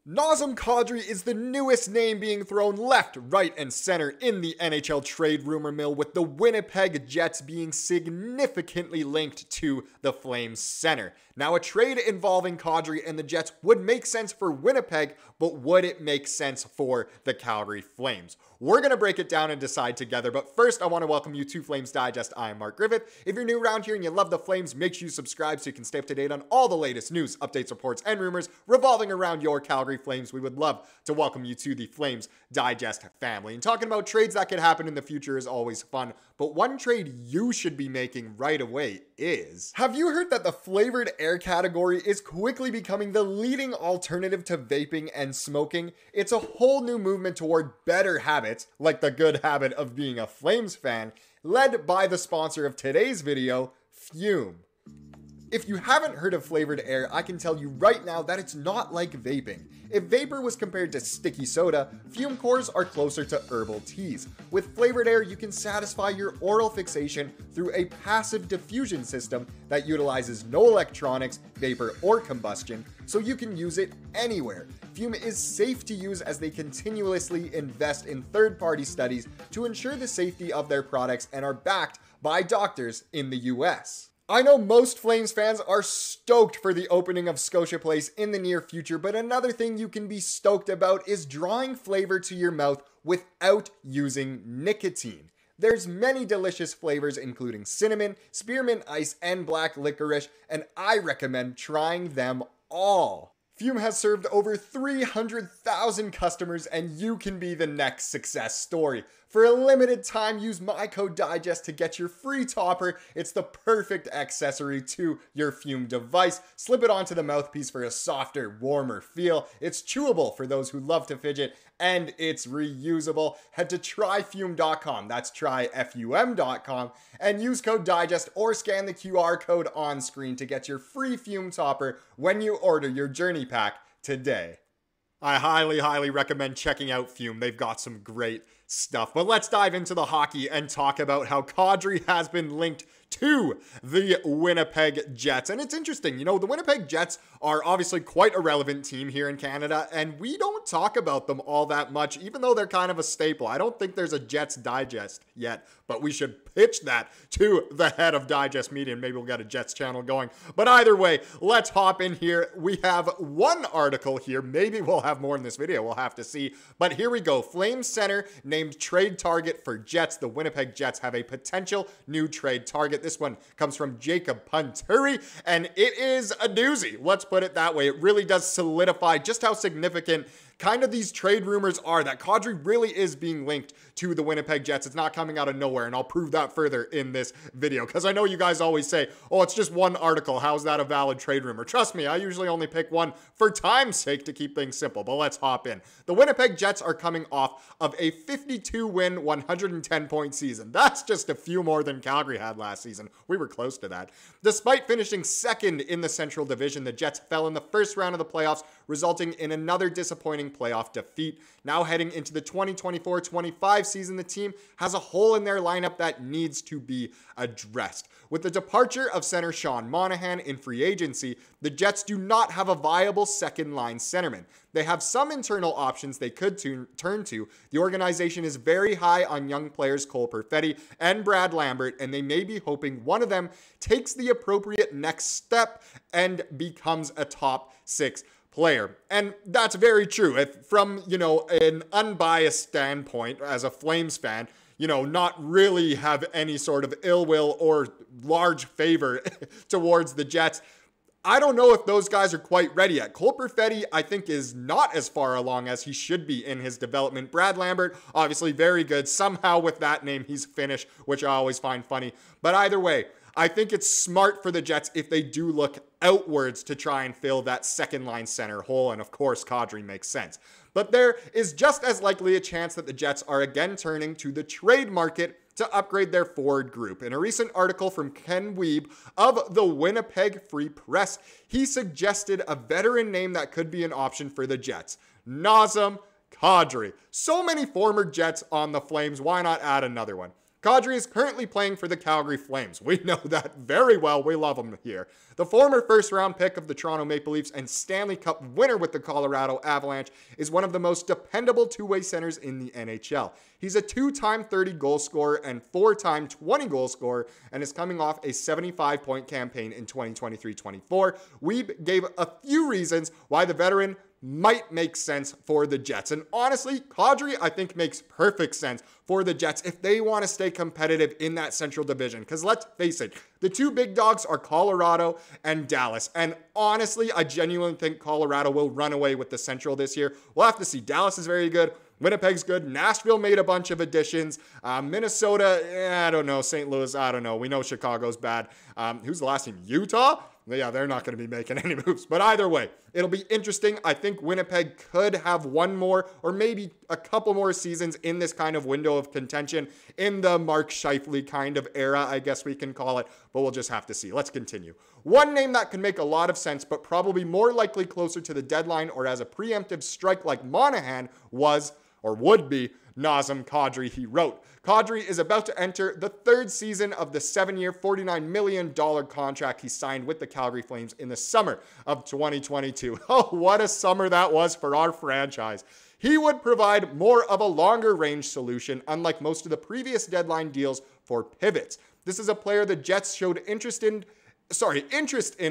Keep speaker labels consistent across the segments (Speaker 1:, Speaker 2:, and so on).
Speaker 1: Nazem Kadri is the newest name being thrown left, right, and center in the NHL trade rumor mill, with the Winnipeg Jets being significantly linked to the Flames center. Now, a trade involving Kadri and the Jets would make sense for Winnipeg, but would it make sense for the Calgary Flames? We're going to break it down and decide together, but first I want to welcome you to Flames Digest. I am Mark Griffith. If you're new around here and you love the Flames, make sure you subscribe so you can stay up to date on all the latest news, updates, reports, and rumors revolving around your Calgary Flames. We would love to welcome you to the Flames Digest family. And talking about trades that could happen in the future is always fun, but one trade you should be making right away is... Have you heard that the flavored air category is quickly becoming the leading alternative to vaping and smoking? It's a whole new movement toward better habits, like the good habit of being a Flames fan, led by the sponsor of today's video, Fume. If you haven't heard of flavored air, I can tell you right now that it's not like vaping. If vapor was compared to sticky soda, fume cores are closer to herbal teas. With flavored air, you can satisfy your oral fixation through a passive diffusion system that utilizes no electronics, vapor, or combustion, so you can use it anywhere. Fume is safe to use as they continuously invest in third-party studies to ensure the safety of their products and are backed by doctors in the US. I know most Flames fans are stoked for the opening of Scotia Place in the near future, but another thing you can be stoked about is drawing flavor to your mouth without using nicotine. There's many delicious flavors including cinnamon, spearmint ice, and black licorice, and I recommend trying them all. Fume has served over 300,000 customers, and you can be the next success story. For a limited time, use my code DIGEST to get your free topper. It's the perfect accessory to your Fume device. Slip it onto the mouthpiece for a softer, warmer feel. It's chewable for those who love to fidget, and it's reusable. Head to tryfume.com, that's tryfum.com, and use code DIGEST or scan the QR code on screen to get your free Fume topper when you order your Journey Pack today. I highly recommend checking out Fume. They've got some great stuff. But let's dive into the hockey and talk about how Kadri has been linked to the Winnipeg Jets. And it's interesting, you know, the Winnipeg Jets are obviously quite a relevant team here in Canada, and we don't talk about them all that much, even though they're kind of a staple. I don't think there's a Jets Digest yet, but we should pitch that to the head of Digest Media, and maybe we'll get a Jets channel going. But either way, let's hop in here. We have one article here. Maybe we'll have more in this video. We'll have to see. But here we go. Flames center named trade target for Jets. The Winnipeg Jets have a potential new trade target. This one comes from Jacob Punturi, and it is a doozy. Let's put it that way. It really does solidify just how significant kind of these trade rumors are, that Kadri really is being linked to the Winnipeg Jets. It's not coming out of nowhere, and I'll prove that further in this video, because I know you guys always say, oh, it's just one article. How's that a valid trade rumor? Trust me, I usually only pick one for time's sake to keep things simple, but let's hop in. The Winnipeg Jets are coming off of a 52-win, 110-point season. That's just a few more than Calgary had last season. We were close to that. Despite finishing second in the Central Division, the Jets fell in the first round of the playoffs, resulting in another disappointing playoff defeat. Now heading into the 2024-25 season, the team has a hole in their lineup that needs to be addressed. With the departure of center Sean Monahan in free agency, the Jets do not have a viable second-line centerman. They have some internal options they could turn to. The organization is very high on young players Cole Perfetti and Brad Lambert, and they may be hoping one of them takes the appropriate next step and becomes a top six player. And that's very true. If from, you know, an unbiased standpoint as a Flames fan, you know, not really have any sort of ill will or large favor towards the Jets, I don't know if those guys are quite ready yet. Cole Perfetti, I think, is not as far along as he should be in his development. Brad Lambert, obviously very good. Somehow with that name, he's Finnish, which I always find funny. But either way, I think it's smart for the Jets if they do look outwards to try and fill that second line center hole. And of course, Kadri makes sense. But there is just as likely a chance that the Jets are again turning to the trade market to upgrade their forward group. In a recent article from Ken Wiebe of the Winnipeg Free Press, he suggested a veteran name that could be an option for the Jets: Nazem Kadri. So many former Jets on the Flames, why not add another one? Kadri is currently playing for the Calgary Flames. We know that very well. We love him here. The former first-round pick of the Toronto Maple Leafs and Stanley Cup winner with the Colorado Avalanche is one of the most dependable two-way centers in the NHL. He's a 2-time 30-goal scorer and 4-time 20-goal scorer and is coming off a 75-point campaign in 2023-24. We gave a few reasons why the veteran might make sense for the Jets. And honestly, Kadri, I think, makes perfect sense for the Jets if they want to stay competitive in that Central Division. Because let's face it, the two big dogs are Colorado and Dallas. And honestly, I genuinely think Colorado will run away with the Central this year. We'll have to see. Dallas is very good. Winnipeg's good. Nashville made a bunch of additions. Minnesota, I don't know. St. Louis, I don't know. We know Chicago's bad. Who's the last team? Utah? Yeah, they're not going to be making any moves. But either way, it'll be interesting. I think Winnipeg could have one more or maybe a couple more seasons in this kind of window of contention in the Mark Scheifele kind of era, I guess we can call it. But we'll just have to see. Let's continue. One name that can make a lot of sense, but probably more likely closer to the deadline or as a preemptive strike like Monahan was or would be Nazem Kadri, he wrote. Kadri is about to enter the third season of the 7-year, $49 million contract he signed with the Calgary Flames in the summer of 2022. Oh, what a summer that was for our franchise. He would provide more of a longer range solution, unlike most of the previous deadline deals for pivots. This is a player the Jets showed interest in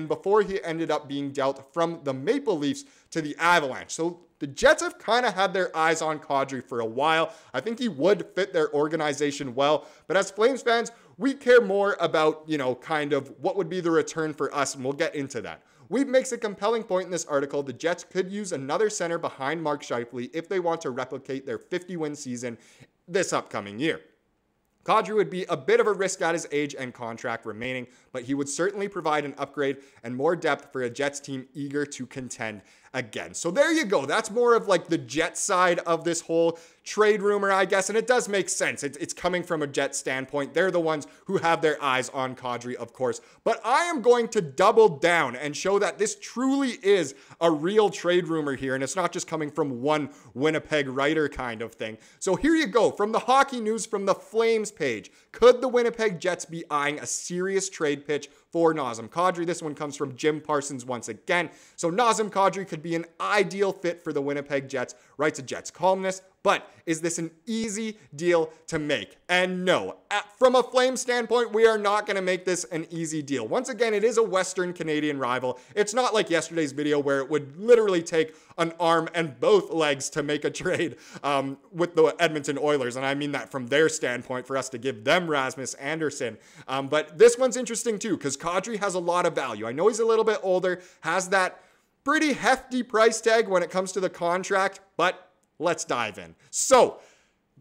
Speaker 1: before he ended up being dealt from the Maple Leafs to the Avalanche. So the Jets have kind of had their eyes on Kadri for a while. I think he would fit their organization well. But as Flames fans, we care more about, kind of what would be the return for us, and we'll get into that. Weeb makes a compelling point in this article. The Jets could use another center behind Mark Scheifele if they want to replicate their 50-win season this upcoming year. Kadri would be a bit of a risk at his age and contract remaining, but he would certainly provide an upgrade and more depth for a Jets team eager to contend again. So there you go. That's more of like the Jets side of this whole trade rumor, I guess, and it does make sense. It's coming from a Jets standpoint. They're the ones who have their eyes on Kadri, of course. But I am going to double down and show that this truly is a real trade rumor here, and it's not just coming from one Winnipeg writer kind of thing. So here you go. From the Hockey News from the Flames page, could the Winnipeg Jets be eyeing a serious trade pitch for Nazem Kadri? This one comes from Jim Parsons once again. So Nazem Kadri could be an ideal fit for the Winnipeg Jets, writes a Jets columnist. But is this an easy deal to make? And no, from a Flame standpoint, we are not going to make this an easy deal. Once again, it is a Western Canadian rival. It's not like yesterday's video where it would literally take an arm and both legs to make a trade with the Edmonton Oilers. And I mean that from their standpoint for us to give them Rasmus Andersson. But this one's interesting too because Kadri has a lot of value. I know he's a little bit older, has that pretty hefty price tag when it comes to the contract, but let's dive in. So,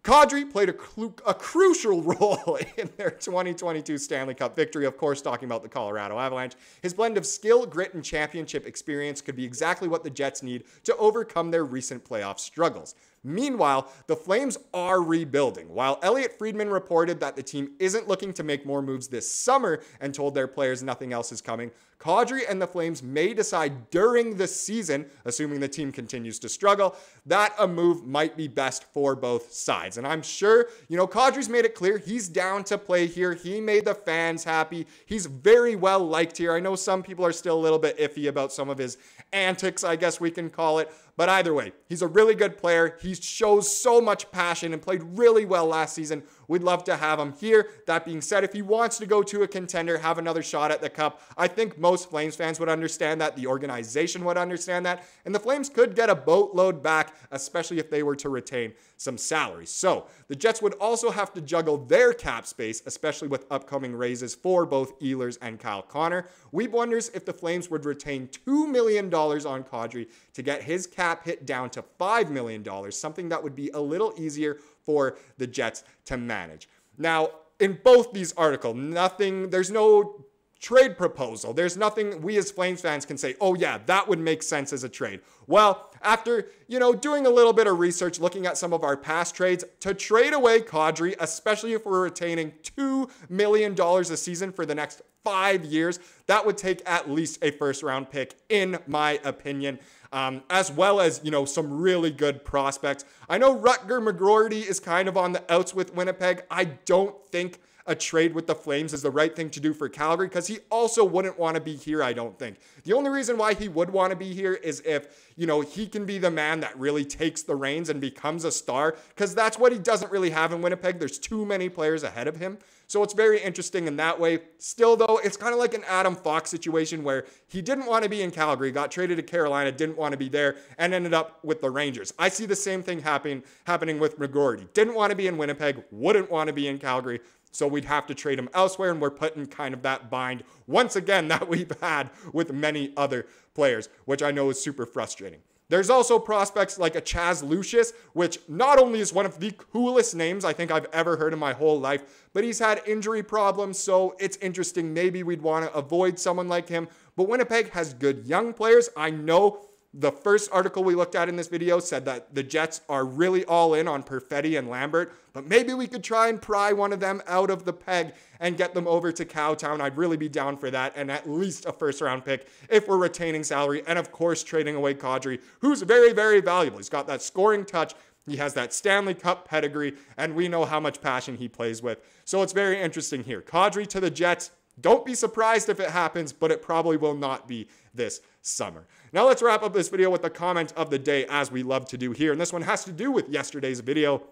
Speaker 1: Kadri played a crucial role in their 2022 Stanley Cup victory, of course, talking about the Colorado Avalanche. His blend of skill, grit, and championship experience could be exactly what the Jets need to overcome their recent playoff struggles. Meanwhile, the Flames are rebuilding. While Elliot Friedman reported that the team isn't looking to make more moves this summer and told their players nothing else is coming, Kadri and the Flames may decide during the season, assuming the team continues to struggle, that a move might be best for both sides. And I'm sure, Kadri's made it clear he's down to play here. He made the fans happy. He's very well liked here. I know some people are still a little bit iffy about some of his antics, I guess we can call it. But either way, he's a really good player. He shows so much passion and played really well last season. We'd love to have him here. That being said, if he wants to go to a contender, have another shot at the Cup, I think most Flames fans would understand that. The organization would understand that. And the Flames could get a boatload back, especially if they were to retain some salary. So the Jets would also have to juggle their cap space, especially with upcoming raises for both Ehlers and Kyle Connor. Weeb wonders if the Flames would retain $2 million on Kadri to get his cap hit down to $5 million, something that would be a little easier for the Jets to manage. Now, in both these articles, there's no trade proposal. There's nothing we as Flames fans can say, oh yeah, that would make sense as a trade. Well, after, doing a little bit of research, looking at some of our past trades, to trade away Kadri, especially if we're retaining $2 million a season for the next 5 years, that would take at least a first-round pick, in my opinion, as well as, some really good prospects. I know Rutger McGroarty is kind of on the outs with Winnipeg. I don't think a trade with the Flames is the right thing to do for Calgary, because he also wouldn't want to be here, I don't think. The only reason why he would want to be here is if, he can be the man that really takes the reins and becomes a star, because that's what he doesn't really have in Winnipeg. There's too many players ahead of him. So it's very interesting in that way. Still, though, it's kind of like an Adam Fox situation where he didn't want to be in Calgary, got traded to Carolina, didn't want to be there, and ended up with the Rangers. I see the same thing happening with McGroarty. Didn't want to be in Winnipeg, wouldn't want to be in Calgary, so we'd have to trade him elsewhere, and we're put in kind of that bind once again that we've had with many other players, which I know is super frustrating. There's also prospects like a Chaz Lucius, which not only is one of the coolest names I think I've ever heard in my whole life, but he's had injury problems, so it's interesting. Maybe we'd want to avoid someone like him, but Winnipeg has good young players. I know the first article we looked at in this video said that the Jets are really all in on Perfetti and Lambert, but maybe we could try and pry one of them out of the peg and get them over to Cowtown. I'd really be down for that, and at least a first-round pick if we're retaining salary, and of course trading away Kadri, who's very, very valuable. He's got that scoring touch, he has that Stanley Cup pedigree, and we know how much passion he plays with. So it's very interesting here. Kadri to the Jets. Don't be surprised if it happens, but it probably will not be this summer. Now let's wrap up this video with the comment of the day, as we love to do here. And this one has to do with yesterday's video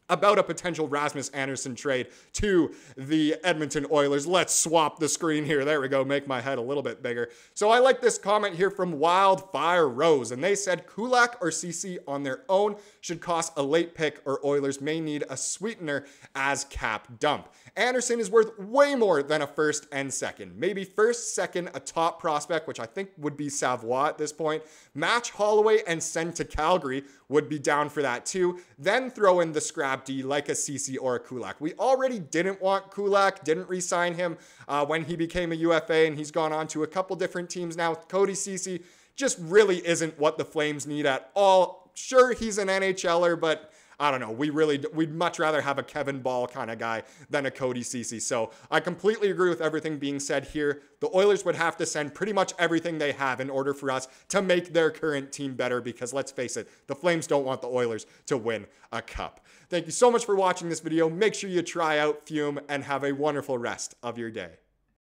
Speaker 1: about a potential Rasmus Andersson trade to the Edmonton Oilers. Let's swap the screen here. There we go. Make my head a little bit bigger. So I like this comment here from Wildfire Rose, and they said Kulak or CC on their own should cost a late pick, or Oilers may need a sweetener as cap dump. Andersson is worth way more than a first and second. Maybe first, second, a top prospect, which I think would be Savoie at this point. Match Holloway and send to Calgary, would be down for that too. Then throw in the scrap D like a CC or a Kulak. We already didn't want Kulak, didn't re-sign him when he became a UFA, and he's gone on to a couple different teams now. Cody CC just really isn't what the Flames need at all. Sure, he's an NHLer, but I don't know. We'd much rather have a Kevin Ball kind of guy than a Cody Ceci. So I completely agree with everything being said here. The Oilers would have to send pretty much everything they have in order for us to make their current team better, because let's face it, the Flames don't want the Oilers to win a cup. Thank you so much for watching this video. Make sure you try out Fume and have a wonderful rest of your day.